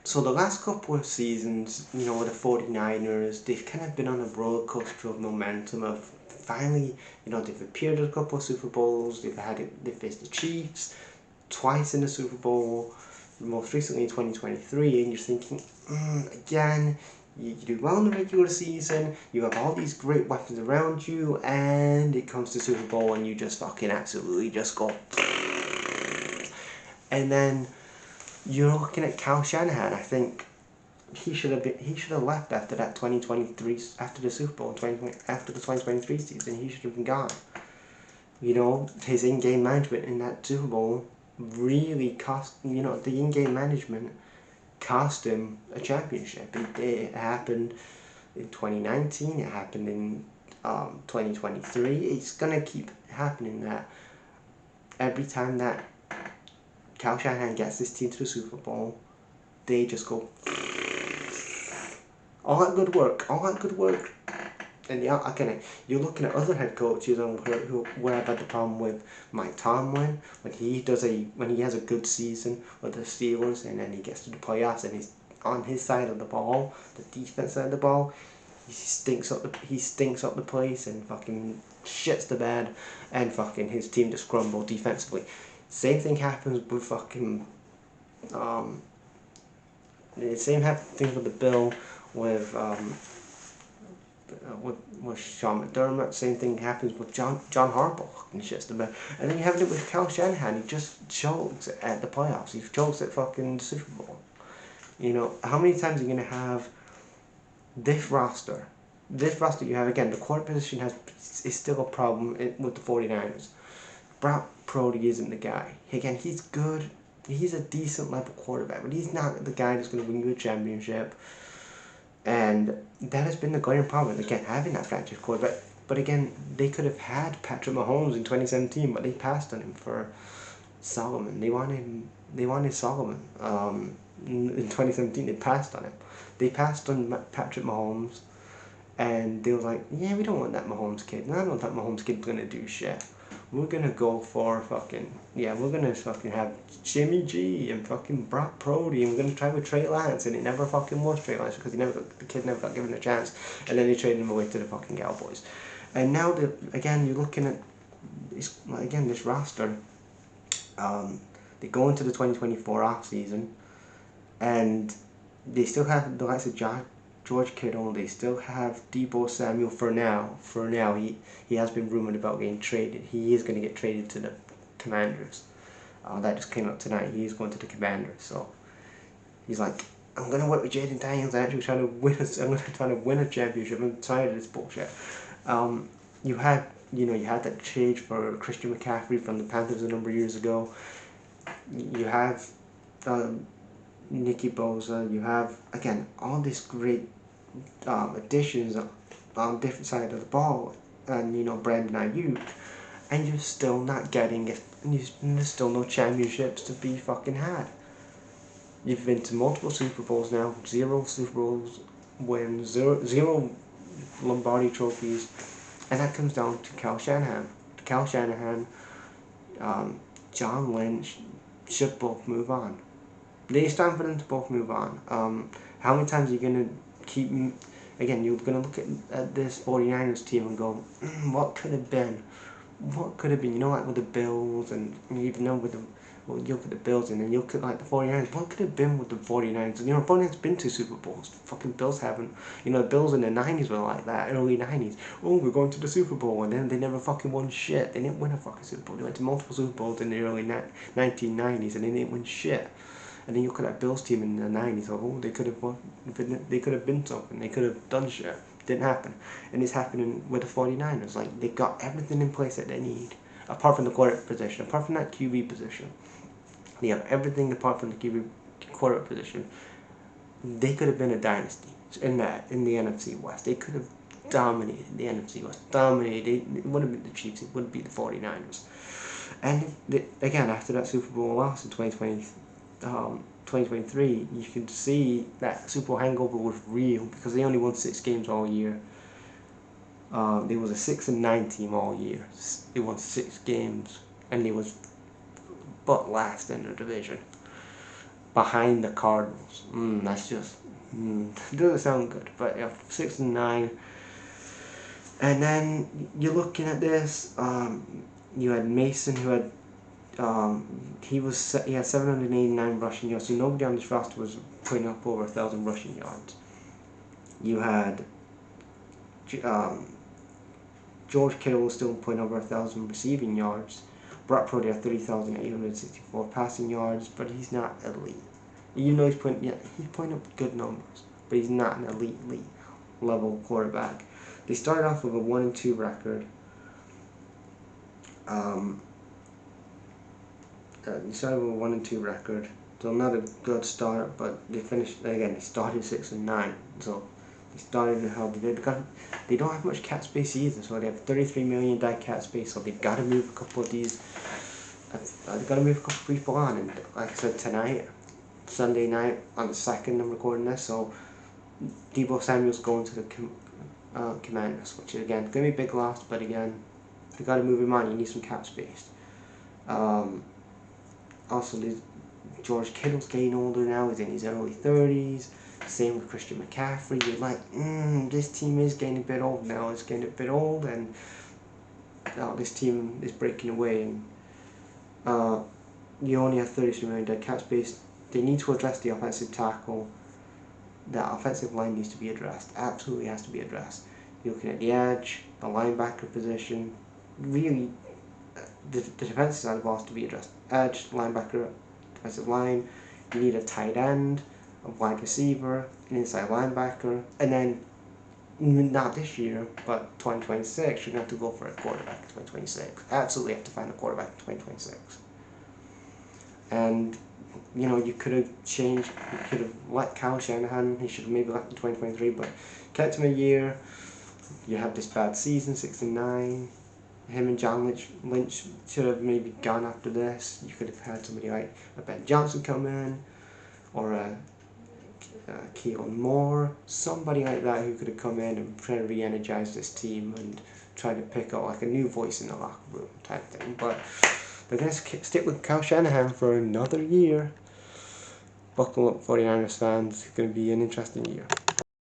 So the last couple of seasons, with the 49ers, they've kind of been on a roller coaster of momentum of finally, they've appeared at a couple of Super Bowls, they faced the Chiefs twice in the Super Bowl, most recently in 2023, and you're thinking, again, you do well in the regular season, you have all these great weapons around you, and it comes to Super Bowl and you just fucking absolutely just go. And then you're looking at Kyle Shanahan. I think he should have left after that 2023, after the Super Bowl, after the 2023 season. He should have been gone. His in-game management in that Super Bowl really cost. The in-game management cost him a championship. It happened in 2019. It happened in 2023. It's gonna keep happening. That every time that Kyle Shanahan gets this team to the Super Bowl, they just go, all that good work. And you're looking at other head coaches where I've had the problem with Mike Tomlin when he has a good season with the Steelers and then he gets to the playoffs and he's on his side of the ball, the defense side of the ball, he stinks up the place and fucking shits the bed and fucking his team just crumble defensively. Same thing happens with fucking the same things with the Bill with Sean McDermott. Same thing happens with John Harbaugh and shits the bed. And then you have it with Kyle Shanahan. He just chokes at the playoffs. He chokes at fucking Super Bowl. How many times are you gonna have this roster? This roster you have again. The quarterback position is still a problem with the 49ers. Brock Purdy isn't the guy. Again, he's good. He's a decent level quarterback, but he's not the guy that's going to win you a championship. And that has been the glaring problem, again, having that franchise quarterback. But again, they could have had Patrick Mahomes in 2017, but they passed on him for Solomon. They wanted Solomon. In 2017, they passed on him. They passed on Patrick Mahomes, and they were like, yeah, we don't want that Mahomes kid. No, I don't want that Mahomes kid's going to do shit. We're gonna go for we're gonna fucking have Jimmy G and fucking Brock Purdy, and we're gonna try with Trey Lance, and it never fucking was Trey Lance because the kid never got given a chance, and then they traded him away to the fucking Cowboys. And now again you're looking at this roster. They go into the 2024 off season, and they still have the likes of George Kittle. They still have Deebo Samuel for now. He has been rumored about getting traded. He is going to get traded to the Commanders. That just came up tonight. He is going to the Commanders. So he's like, I'm going to work with Jaden Daniels. I'm trying to win a championship. I'm tired of this bullshit. You had that trade for Christian McCaffrey from the Panthers a number of years ago. You have Nicky Bosa. You have again all these great additions on different sides of the ball, and Brandon Ayuk, and you're still not getting it. And there's still no championships to be fucking had. You've been to multiple Super Bowls now, 0 Super Bowls wins, zero Lombardi trophies, and that comes down to Kyle Shanahan. John Lynch should both move on. It's time for them to both move on. How many times are you going to keep... Again, you're going to look at this 49ers team and go, what could have been? What could have been? Like with the Bills, and even though you look at the Bills and then you look at like the 49ers, what could have been with the 49ers? The 49ers been to Super Bowls. Fucking Bills haven't. The Bills in the 90s were like that, early 90s. Oh, we're going to the Super Bowl, and then they never fucking won shit. They didn't win a fucking Super Bowl. They went to multiple Super Bowls in the early 1990s, and they didn't win shit. And then you look at that Bills team in the 90s, oh, they could have won, they could have been something, they could have done shit. Didn't happen. And it's happening with the 49ers. Like, they got everything in place that they need, apart from the quarterback position, apart from that QB position. They have everything apart from the QB quarterback position. They could have been a dynasty in the NFC West. They could have dominated the NFC West. It wouldn't have been the Chiefs, it would be the 49ers. And again, after that Super Bowl loss in 2023, you can see that Super Bowl hangover was real because they only won 6 games all year. They was a 6-9 team all year. They won 6 games, and they was but last in the division. behind the Cardinals. That's just doesn't sound good. But yeah, 6-9. And then you're looking at this. You had Mason, who had he had 789 rushing yards. So nobody on this roster was putting up over 1,000 rushing yards. You had George Kittle was still putting over 1,000 receiving yards. Brock Purdy had 3,864 passing yards, but he's not elite. You know he's putting up good numbers, but he's not an elite level quarterback. They started off with a 1-2 record. They started with a 1-2 record, so not a good start. But they finished again. They started 6-9, so they started how they did. They don't have much cap space either, so they have 33 million dead cap space. So they've got to move a couple of these. They've got to move a couple of people on, and like I said tonight, Sunday night on the 2nd, I'm recording this. So Deebo Samuel's going to the Commanders, which is again gonna be a big loss, but again they got to move him on. You need some cap space. Also, George Kittle's getting older now. He's in his early 30s. Same with Christian McCaffrey. You're like, this team is getting a bit old now. It's getting a bit old, and this team is breaking away. And you only have 33 million dead cap space. They need to address the offensive tackle. The offensive line needs to be addressed. Absolutely has to be addressed. You're looking at the edge, the linebacker position. Really, the defensive side of the ball has to be addressed. Edge, linebacker, defensive line. You need a tight end, a wide receiver, an inside linebacker, and then not this year, but 2026, you're going to have to go for a quarterback in 2026. Absolutely have to find a quarterback in 2026. And you could have changed. You could have let Kyle Shanahan. He should have maybe left in 2023, but kept him a year. You have this bad season, 6-9. Him and John Lynch should have maybe gone after this. You could have had somebody like a Ben Johnson come in, or a Keelan Moore, somebody like that who could have come in and try to re-energize this team and try to pick up like a new voice in the locker room type thing. But they're going to stick with Kyle Shanahan for another year. Buckle up, 49ers fans. It's going to be an interesting year.